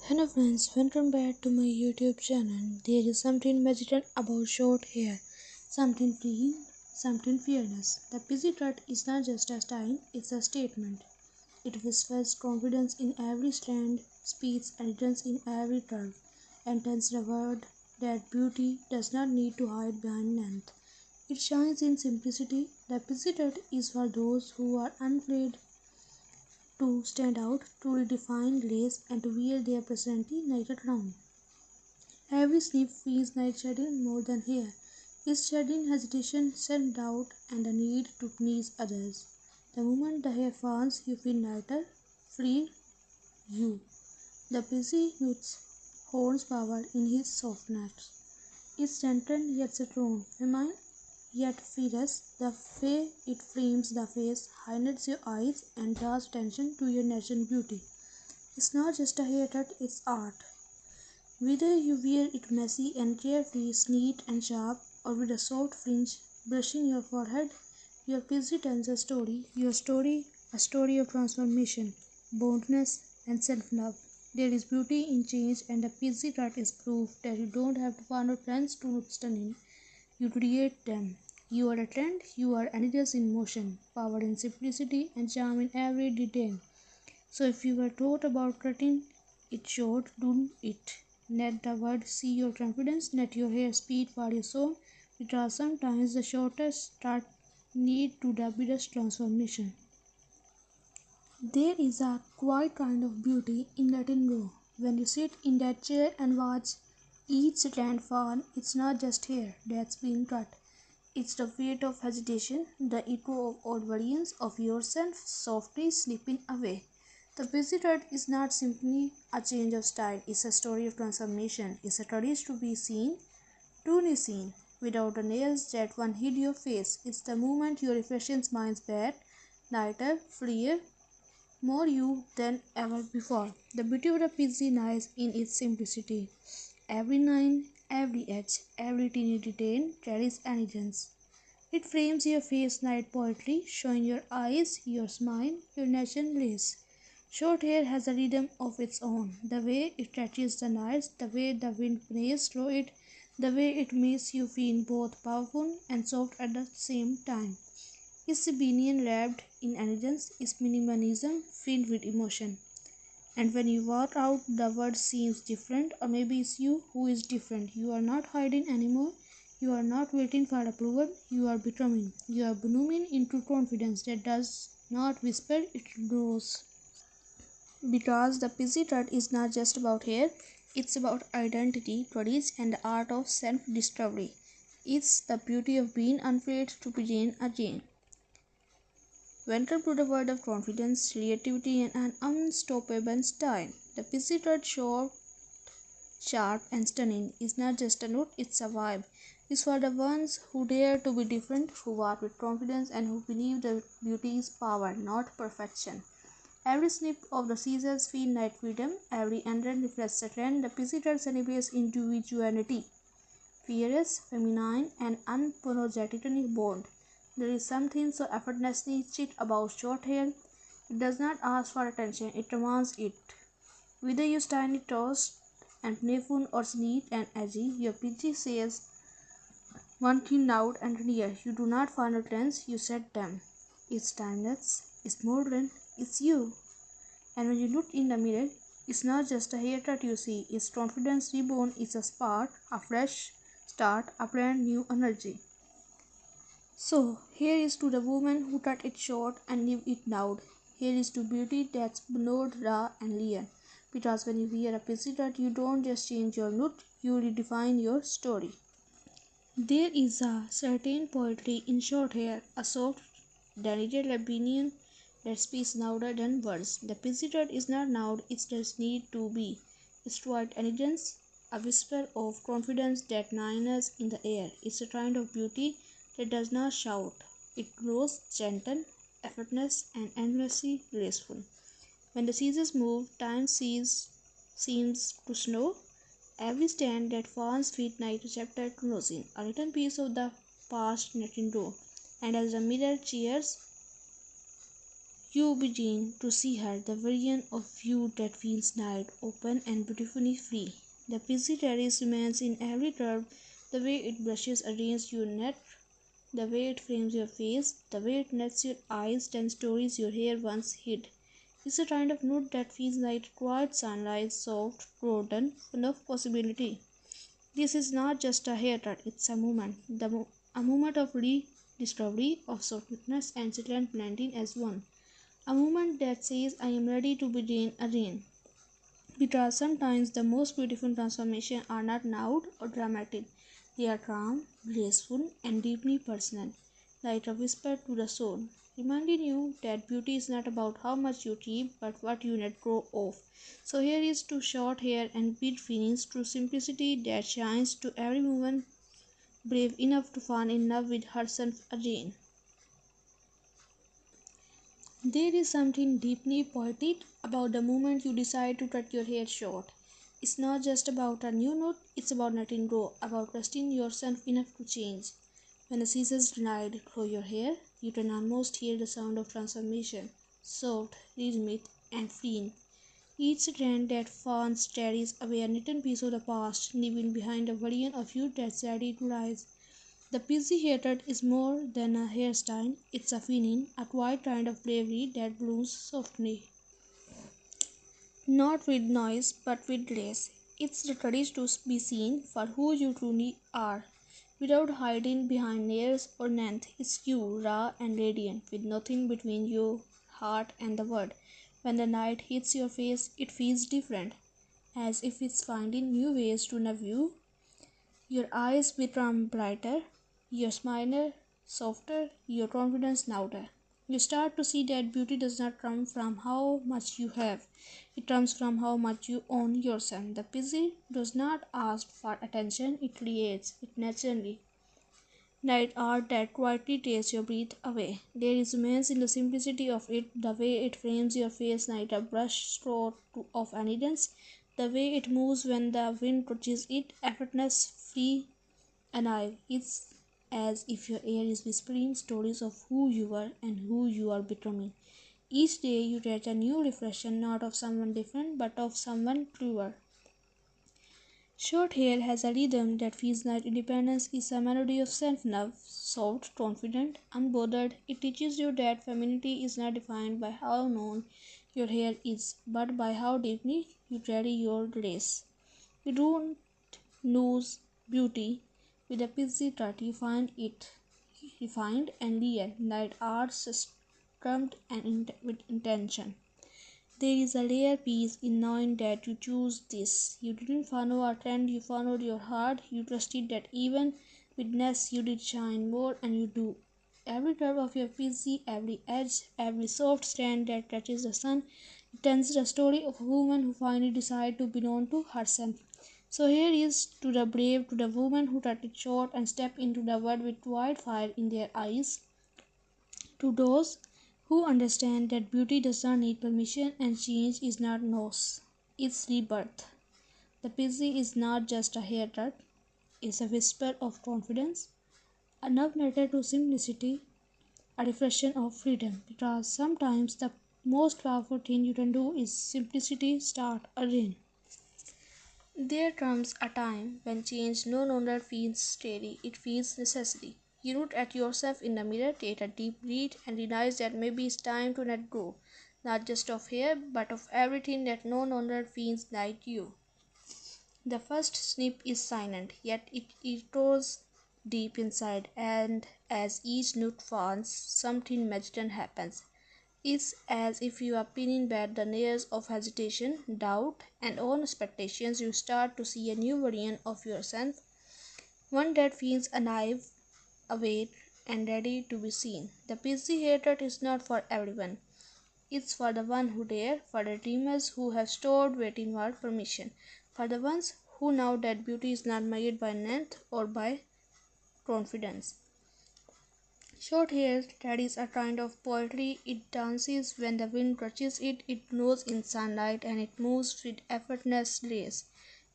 Hello friends, welcome back to my YouTube channel. There is something magical about short hair, something free, something fearless. The pixie cut is not just a style, it's a statement. It whispers confidence in every strand, speeds elegance in every curve, and tells the world that beauty does not need to hide behind length. It shines in simplicity. The pixie cut is for those who are unafraid to stand out, to redefine lace, and to wear their personality like a crown. Every sleep feels like shedding more than hair. It's shedding hesitation, self-doubt, and the need to please others. The moment the hair falls, you feel lighter, free, you. The busy youth holds power in his softness. It's gentle yet strong, feminine yet fierce. The way it frames the face, highlights your eyes, and draws attention to your natural beauty. It's not just a haircut, it's art. Whether you wear it messy and carefree, neat and sharp, or with a soft fringe brushing your forehead, your pixie tells a story. Your story, a story of transformation, boldness, and self-love. There is beauty in change, and the pixie cut is proof that you don't have to follow trends to look stunning. You create them. You are a trend, you are elegance in motion, power in simplicity, and charm in every detail. So if you were taught about cutting it short, do it. Let the world see your confidence, let your hair speak for your soul, because sometimes the shortest start need to the biggest transformation. There is a quiet kind of beauty in letting go. When you sit in that chair and watch each strand fall, it's not just hair that's being cut. It's the weight of hesitation, the echo of old versions of yourself softly slipping away. The busy cut is not simply a change of style, it's a story of transformation. It's a courage to be seen, truly seen, without the nails that one hid your face. It's the moment your reflection smiles back, lighter, freer, more you than ever before. The beauty of the pixie lies in its simplicity. Every line, every edge, every teeny detail carries elegance. It frames your face like poetry, showing your eyes, your smile, your natural grace. Short hair has a rhythm of its own. The way it touches the nights, the way the wind plays through it, the way it makes you feel both powerful and soft at the same time. It's rebellion wrapped in elegance, it's minimalism filled with emotion. And when you walk out, the world seems different, or maybe it's you who is different. You are not hiding anymore. You are not waiting for approval. You are becoming. You are blooming into confidence that does not whisper, it grows. Because the pixie cut is not just about hair, it's about identity, courage, and the art of self discovery. It's the beauty of being unafraid to begin again. Welcome to the world of confidence, creativity, and an unstoppable style. The pixie cut short, sharp, and stunning is not just a look, it's a vibe. It's for the ones who dare to be different, who walk with confidence, and who believe that beauty is power, not perfection. Every snip of the scissors feels like freedom, every ending reflects a trend. The pixie cut celebrates individuality, fierce, feminine, and unapologetically bold. There is something so effortlessly chic about short hair. It does not ask for attention, it demands it. Whether you style it tossed and playful or neat and edgy, your PG says one thing loud and clear. You do not follow trends, you set them. It's timeless, it's modern, it's you. And when you look in the mirror, it's not just a haircut you see, it's confidence reborn, it's a spark, a fresh start, a brand new energy. So, here is to the woman who cut it short and leave it loud. Here is to beauty that's bold, raw, and real. Because when you wear a pixie cut, you don't just change your look, you redefine your story. There is a certain poetry in short hair, a soft, delicate opinion that speaks louder than words. The pixie cut is not loud, it just need to be. It's quiet elegance, a whisper of confidence that lingers in the air. It's a kind of beauty that does not shout. It grows gentle, effortless, and endlessly graceful. When the seasons move, seems to slow. Every stand that falls feet like a chapter closing, a little piece of the past letting go. And as the mirror cheers You begin to see her, the version of you that feels light, open, and beautifully free. The busy terrace remains in every curve, the way it brushes against your neck, the way it frames your face, the way it nets your eyes, ten stories your hair once hid. It's a kind of nude that feels like quiet sunlight, soft, golden, full of possibility. This is not just a haircut, it's a moment. A moment of rediscovery, of softness and silent blending as one. A moment that says, I am ready to begin again. Because sometimes the most beautiful transformations are not loud or dramatic. They are calm, graceful, and deeply personal, like a whisper to the soul, reminding you that beauty is not about how much you keep, but what you let go of. So here is to short hair and beat feelings, to simplicity that shines, to every woman brave enough to fall in love with herself again. There is something deeply poetic about the moment you decide to cut your hair short. It's not just about a new note, it's about letting go, about trusting yourself enough to change. When the scissors glide through your hair, you can almost hear the sound of transformation, soft, rhythmic, and freeing. Each strand that falls carries away a little piece of the past, leaving behind a version of you that's ready to rise. The busy haircut is more than a hairstyle, it's a feeling, a quiet kind of bravery that blooms softly. Not with noise, but with grace. It's the courage to be seen for who you truly are, without hiding behind layers or length. It's you, raw and radiant, with nothing between your heart and the world. When the light hits your face, it feels different, as if it's finding new ways to love you. Your eyes become brighter, your smile softer, your confidence louder. You start to see that beauty does not come from how much you have, it comes from how much you own yourself. The busy does not ask for attention, it creates it naturally. Night art that quietly takes your breath away. There is immense in the simplicity of it, the way it frames your face like a brush stroke of elegance, the way it moves when the wind touches it, effortless, free, alive. It's as if your air is whispering stories of who you were and who you are becoming. Each day you get a new reflection, not of someone different, but of someone truer. Short hair has a rhythm that feels like independence is a melody of self-love, soft, confident, unbothered. It teaches you that femininity is not defined by how long your hair is, but by how deeply you carry your grace. You don't lose beauty with a busy cut, you find it refined and real, like art structured and with intention. There is a rare peace in knowing that you choose this. You didn't follow a trend, you followed your heart. You trusted that even with less you did shine more, and you do. Every curve of your PC, every edge, every soft strand that touches the sun, it tells the story of a woman who finally decided to belong to herself. So here is to the brave, to the woman who cut it short and stepped into the world with wildfire in their eyes, to those who understand that beauty does not need permission and change is not loss, it's rebirth. The busy is not just a haircut, it's a whisper of confidence, a love letter to simplicity, a reflection of freedom. Because sometimes the most powerful thing you can do is simplicity start again. There comes a time when change no longer feels steady, it feels necessary. You look at yourself in the mirror, take a deep breath, and realize that maybe it's time to let go, not just of hair, but of everything that no longer feels like you. The first snip is silent, yet it echoes deep inside, and as each note falls, something magical happens. It's as if you are peeling back the layers of hesitation, doubt, and own expectations. You start to see a new version of yourself, one that feels alive, awake, and ready to be seen. The busy haircut is not for everyone. It's for the one who dare, for the dreamers who have stored waiting for permission, for the ones who know that beauty is not measured by length or by confidence. Short hair carries a kind of poetry. It dances when the wind touches it, it glows in sunlight, and it moves with effortless grace.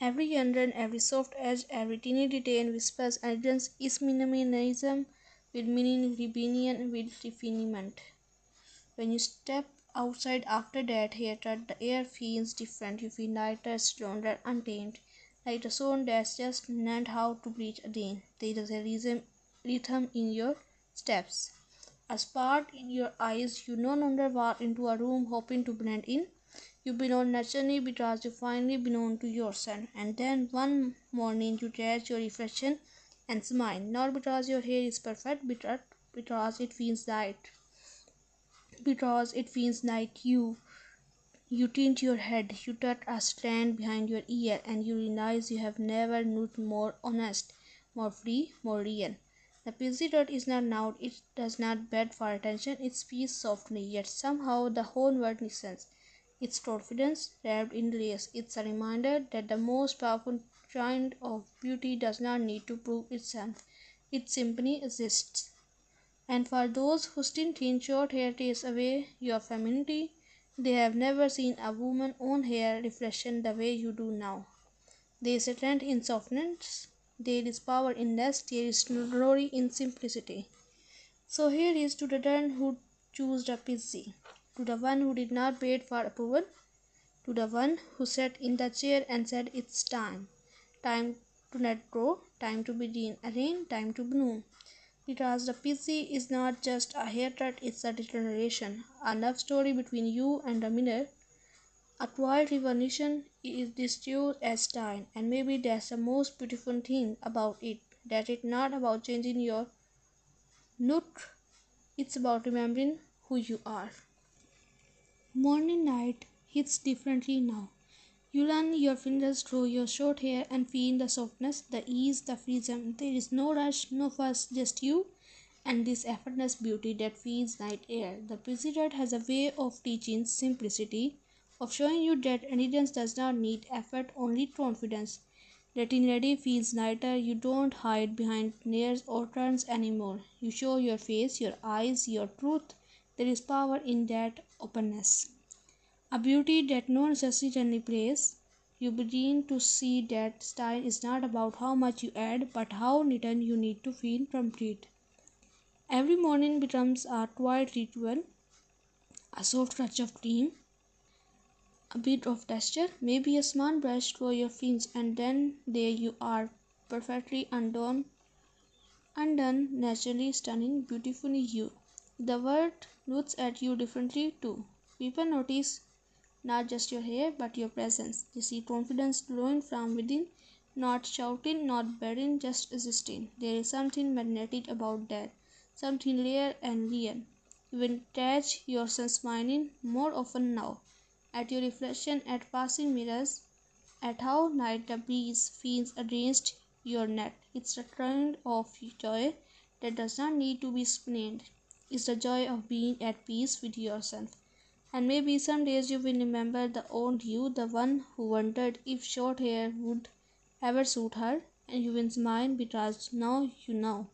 Every under, every soft edge, every teeny detail whispers elegance is minimalism with meaning, rebellion with refinement. When you step outside after that haircut, the air feels different. You feel lighter, stronger, untamed, like a soul that's just learned how to breathe again. There is a rhythm in your steps, a spark in your eyes. You no longer walk into a room hoping to blend in. You belong naturally because you finally belong to yourself. And then one morning you catch your reflection and smile, not because your hair is perfect, but because it feels right. Because it feels like you. You tilt your head, you tuck a strand behind your ear, and you realize you have never looked more honest, more free, more real. The pixie dot is not loud, it does not beg for attention, it speaks softly, yet somehow the whole world listens. Its confidence wrapped in layers. It's a reminder that the most powerful kind of beauty does not need to prove itself. It simply exists. And for those who still think short hair takes away your femininity, they have never seen a woman's own hair reflection the way you do now. There is strength in softness, there is power in less, there is glory in simplicity. So here is to the one who chose the pixie, to the one who did not wait for approval, to the one who sat in the chair and said it's time. Time to let go, time to begin again, time to bloom. Because the pixie is not just a haircut, it's a declaration, a love story between you and the mirror, a quiet revolution is distinct as style, and maybe that's the most beautiful thing about it, that it's not about changing your look, it's about remembering who you are. Morning light hits differently now. You run your fingers through your short hair and feel the softness, the ease, the freedom. There is no rush, no fuss, just you and this effortless beauty that feels like air. The president has a way of teaching simplicity, of showing you that elegance does not need effort, only confidence. Getting ready feels lighter. You don't hide behind layers or turns anymore. You show your face, your eyes, your truth. There is power in that openness. A beauty that no necessity can replace. You begin to see that style is not about how much you add, but how little you need to feel complete. Every morning becomes a quiet ritual, a soft touch of cream, a bit of texture, maybe a small brush through your fingers, and then there you are, perfectly undone, naturally stunning, beautifully you. The world looks at you differently too. People notice not just your hair, but your presence. They see confidence glowing from within, not shouting, not begging, just existing. There is something magnetic about that, something rare and real. You will catch yourself smiling more often now, at your reflection, at passing mirrors, at how light the breeze feels against your neck. It's a kind of joy that does not need to be explained. It's the joy of being at peace with yourself. And maybe some days you will remember the old you, the one who wondered if short hair would ever suit her, and you will smile because now you know.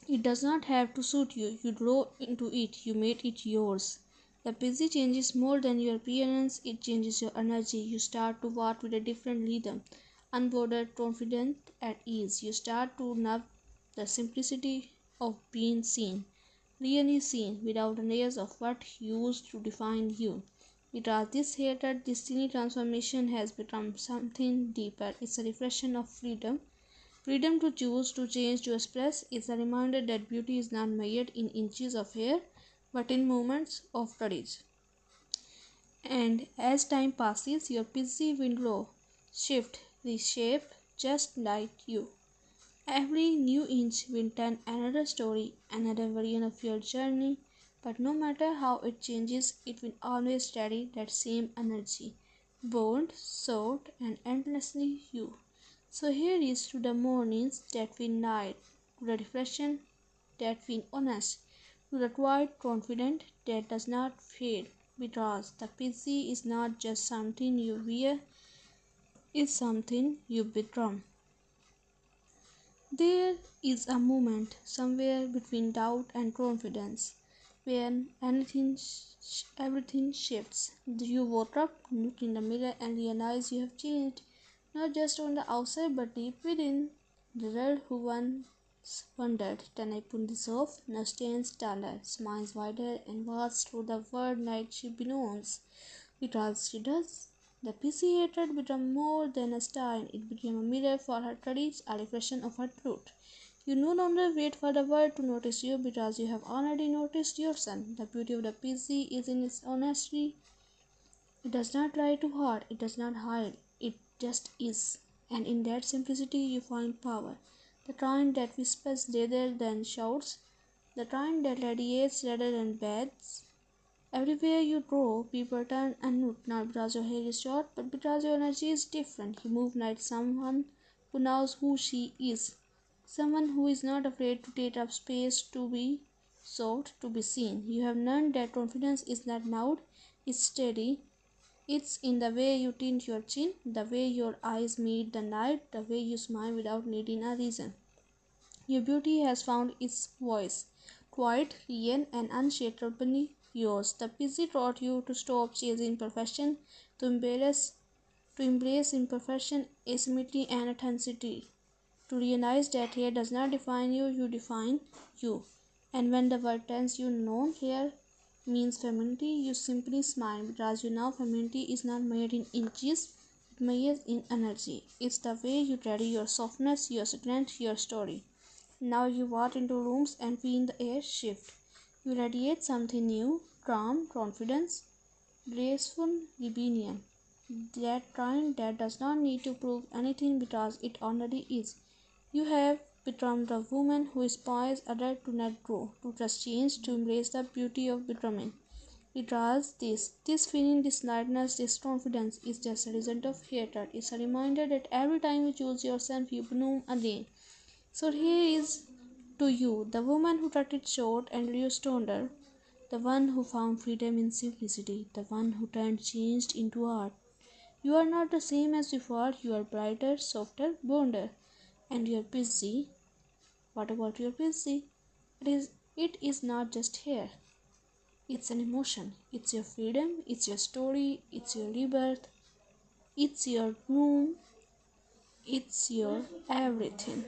It does not have to suit you. You grow into it, you made it yours. The busy changes more than your appearance, it changes your energy. You start to walk with a different rhythm, unbothered, confident, at ease. You start to love the simplicity of being seen, really seen, without the layers of what used to define you. Because this hated destiny transformation has become something deeper. It's a reflection of freedom. Freedom to choose, to change, to express is a reminder that beauty is not measured in inches of hair, but in moments of courage. And as time passes, your busy will grow, shift, reshape, just like you. Every new inch will tell another story, another version of your journey, but no matter how it changes, it will always carry that same energy, bold, soft, and endlessly you. So here is to the mornings that feel light, to the reflection that feel honest, to the quiet confident that does not fade, because the pixie is not just something you wear, it's something you become. There is a moment somewhere between doubt and confidence when everything shifts. You woke up, look in the mirror, and realize you have changed, not just on the outside but deep within. The girl who once wondered. Then I put this off, now stands taller, smiles wider, and walks through the world night she belongs. Because she does. The PC hatred became more than a stain, it became a mirror for her courage, a reflection of her truth. You no longer wait for the world to notice you because you have already noticed yourself. The beauty of the PC is in its honesty. It does not try too hard, it does not hide, it just is. And in that simplicity you find power. The kind that whispers rather than shouts, the kind that radiates rather than beds. Everywhere you go, people turn and look, not because your hair is short, but because your energy is different. You move like someone who knows who she is, someone who is not afraid to take up space, to be sought, to be seen. You have learned that confidence is not loud, it's steady, it's in the way you tint your chin, the way your eyes meet the night, the way you smile without needing a reason. Your beauty has found its voice, quiet, real, and unshakably yours. The busy taught you to stop chasing perfection, to embrace imperfection, asymmetry, and authenticity. To realize that hair does not define you, you define you. And when the word tells you no, hair means femininity, you simply smile because you know femininity is not made in inches, it measures in energy. It's the way you carry your softness, your strength, your story. Now you walk into rooms and feel the air shift. You radiate something new, calm, confidence, graceful rebellion. That kind that does not need to prove anything because it already is. You have become the woman who inspires others to let go, to trust change, to embrace the beauty of becoming. Because this feeling, this lightness, this confidence is just a result of hatred. It's a reminder that every time you choose yourself, you bloom again. So here is to you, the woman who cut it short and reduced her, the one who found freedom in simplicity, the one who turned changed into art. You are not the same as before, you are brighter, softer, bolder, and you are busy. What about your busy? It is not just hair. It's an emotion. It's your freedom, it's your story, it's your rebirth, it's your room, it's your everything.